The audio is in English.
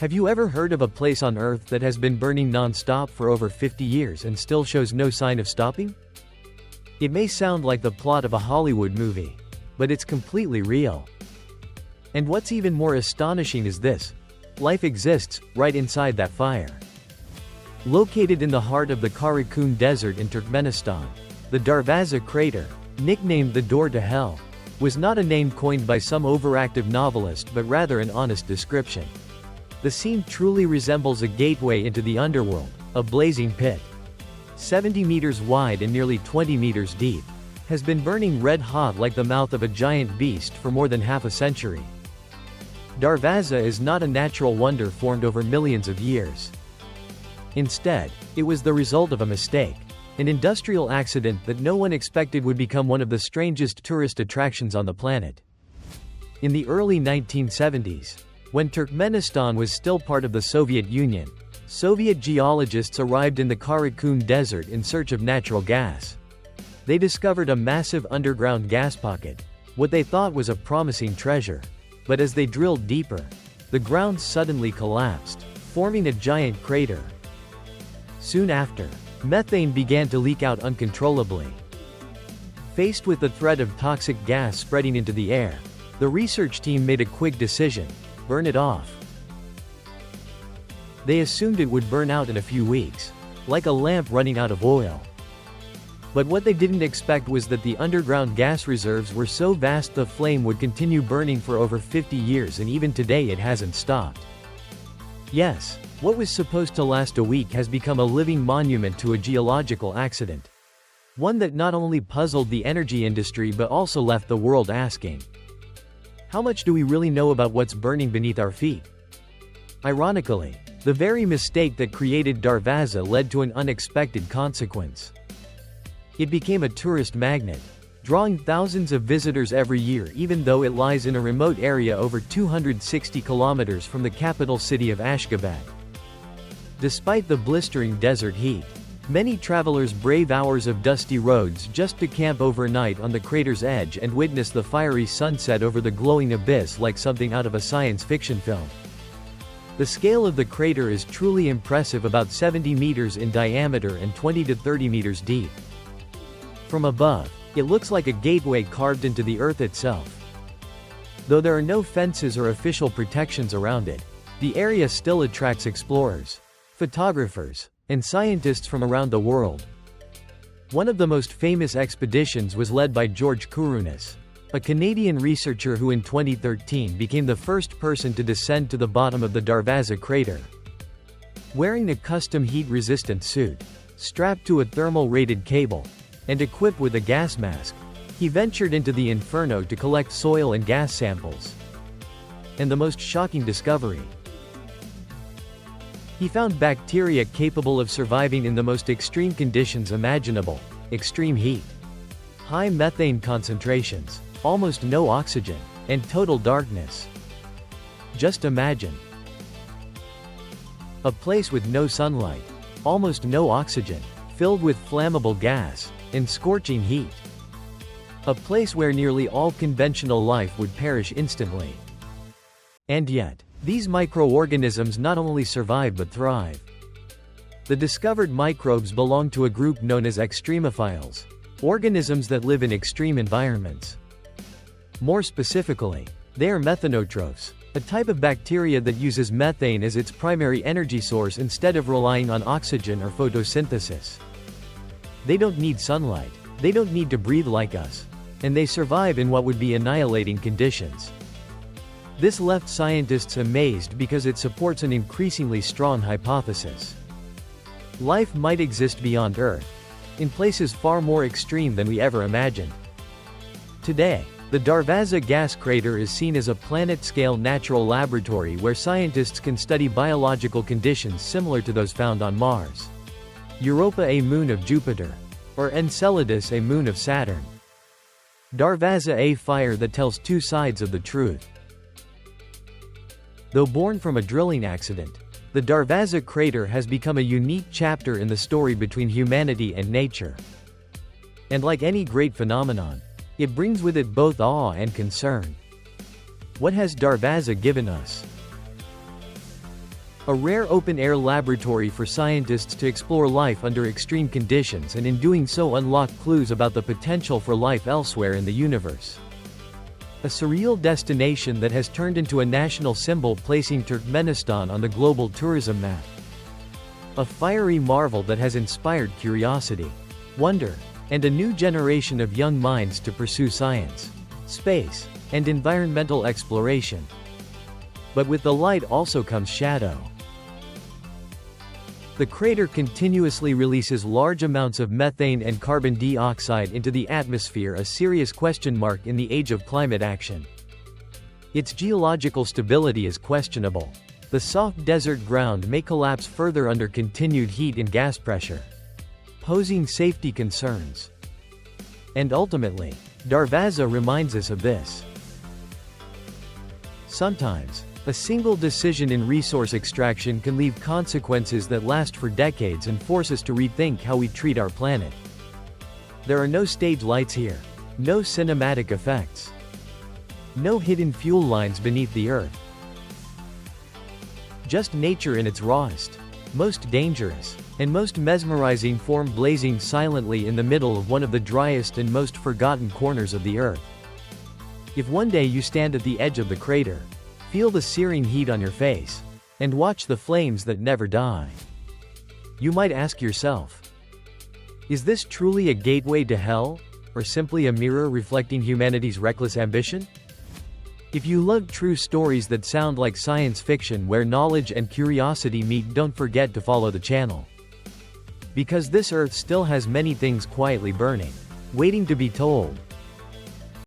Have you ever heard of a place on Earth that has been burning non-stop for over 50 years and still shows no sign of stopping? It may sound like the plot of a Hollywood movie, but it's completely real. And what's even more astonishing is this: life exists right inside that fire. Located in the heart of the Karakum desert in Turkmenistan, the Darvaza crater, nicknamed the Door to Hell, was not a name coined by some overactive novelist but rather an honest description. The scene truly resembles a gateway into the underworld, a blazing pit. 70 meters wide and nearly 20 meters deep, has been burning red-hot like the mouth of a giant beast for more than half a century. Darvaza is not a natural wonder formed over millions of years. Instead, it was the result of a mistake, an industrial accident that no one expected would become one of the strangest tourist attractions on the planet. In the early 1970s, when Turkmenistan was still part of the Soviet Union, Soviet geologists arrived in the Karakum desert in search of natural gas. They discovered a massive underground gas pocket, what they thought was a promising treasure. But as they drilled deeper, the ground suddenly collapsed, forming a giant crater. Soon after, methane began to leak out uncontrollably. Faced with the threat of toxic gas spreading into the air, the research team made a quick decision: burn it off. They assumed it would burn out in a few weeks, like a lamp running out of oil. But what they didn't expect was that the underground gas reserves were so vast the flame would continue burning for over 50 years, and even today it hasn't stopped. Yes, what was supposed to last a week has become a living monument to a geological accident. One that not only puzzled the energy industry but also left the world asking, how much do we really know about what's burning beneath our feet? Ironically, the very mistake that created Darvaza led to an unexpected consequence. It became a tourist magnet, drawing thousands of visitors every year even though it lies in a remote area over 260 kilometers from the capital city of Ashgabat. Despite the blistering desert heat, many travelers brave hours of dusty roads just to camp overnight on the crater's edge and witness the fiery sunset over the glowing abyss like something out of a science fiction film. The scale of the crater is truly impressive, about 70 meters in diameter and 20 to 30 meters deep. From above, it looks like a gateway carved into the earth itself. Though there are no fences or official protections around it, the area still attracts explorers, photographers, and scientists from around the world. One of the most famous expeditions was led by George Kourounis, a Canadian researcher who in 2013 became the first person to descend to the bottom of the Darvaza crater. Wearing a custom heat-resistant suit, strapped to a thermal-rated cable, and equipped with a gas mask, he ventured into the inferno to collect soil and gas samples. And the most shocking discovery: he found bacteria capable of surviving in the most extreme conditions imaginable: extreme heat, high methane concentrations, almost no oxygen, and total darkness. Just imagine a place with no sunlight, almost no oxygen, filled with flammable gas, and scorching heat. A place where nearly all conventional life would perish instantly. And yet, these microorganisms not only survive but thrive. The discovered microbes belong to a group known as extremophiles, organisms that live in extreme environments. More specifically, they are methanotrophs, a type of bacteria that uses methane as its primary energy source instead of relying on oxygen or photosynthesis. They don't need sunlight, they don't need to breathe like us, and they survive in what would be annihilating conditions. This left scientists amazed because it supports an increasingly strong hypothesis. Life might exist beyond Earth, in places far more extreme than we ever imagined. Today, the Darvaza gas crater is seen as a planet-scale natural laboratory where scientists can study biological conditions similar to those found on Mars, Europa, a moon of Jupiter, or Enceladus, a moon of Saturn. Darvaza, a fire that tells two sides of the truth. Though born from a drilling accident, the Darvaza crater has become a unique chapter in the story between humanity and nature. And like any great phenomenon, it brings with it both awe and concern. What has Darvaza given us? A rare open-air laboratory for scientists to explore life under extreme conditions and in doing so unlock clues about the potential for life elsewhere in the universe. A surreal destination that has turned into a national symbol, placing Turkmenistan on the global tourism map. A fiery marvel that has inspired curiosity, wonder, and a new generation of young minds to pursue science, space, and environmental exploration. But with the light also comes shadow. The crater continuously releases large amounts of methane and carbon dioxide into the atmosphere, a serious question mark in the age of climate action. Its geological stability is questionable. The soft desert ground may collapse further under continued heat and gas pressure, posing safety concerns. And ultimately, Darvaza reminds us of this. Sometimes, a single decision in resource extraction can leave consequences that last for decades and force us to rethink how we treat our planet. There are no stage lights here, no cinematic effects, no hidden fuel lines beneath the earth. Just nature in its rawest, most dangerous, and most mesmerizing form, blazing silently in the middle of one of the driest and most forgotten corners of the earth. If one day you stand at the edge of the crater, feel the searing heat on your face, and watch the flames that never die, you might ask yourself, is this truly a gateway to hell, or simply a mirror reflecting humanity's reckless ambition? If you love true stories that sound like science fiction where knowledge and curiosity meet, don't forget to follow the channel. Because this earth still has many things quietly burning, waiting to be told.